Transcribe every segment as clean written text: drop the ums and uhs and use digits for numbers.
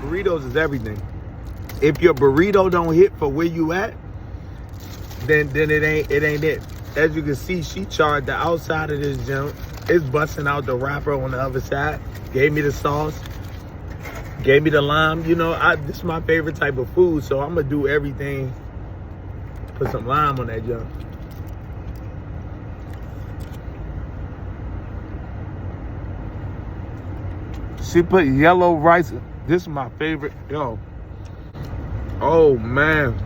burritos is everything. If your burrito don't hit for where you at, then it ain't it. As you can see, she charred the outside of this junk. It's busting out the wrapper on the other side. Gave me the sauce. Gave me the lime. You know, this is my favorite type of food, so I'm gonna do everything. Put some lime on that junk. She put yellow rice. This is my favorite. Yo. Oh, man.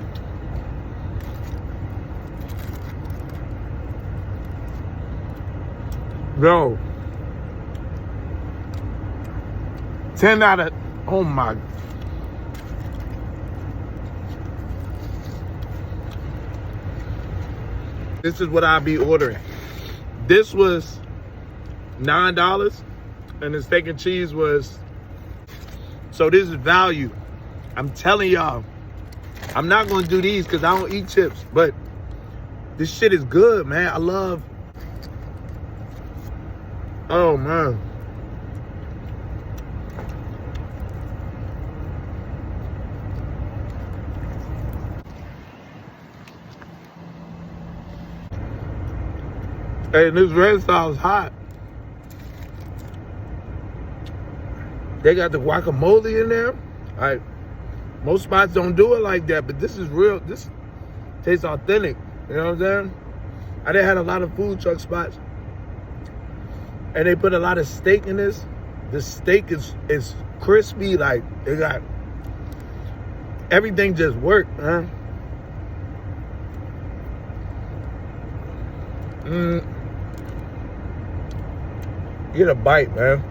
Yo. 10 out of, oh my. This is what I'll be ordering. This was $9 and the steak and cheese was, so this is value. I'm telling y'all, I'm not gonna do these because I don't eat chips, but this shit is good, man. I love, oh man. Hey, this red sauce hot. They got the guacamole in there. Like, most spots don't do it like that, but this is real. This tastes authentic. You know what I'm saying? I done had a lot of food truck spots, and they put a lot of steak in this. The steak is crispy. Like, they got everything just worked, man. Get a bite, man.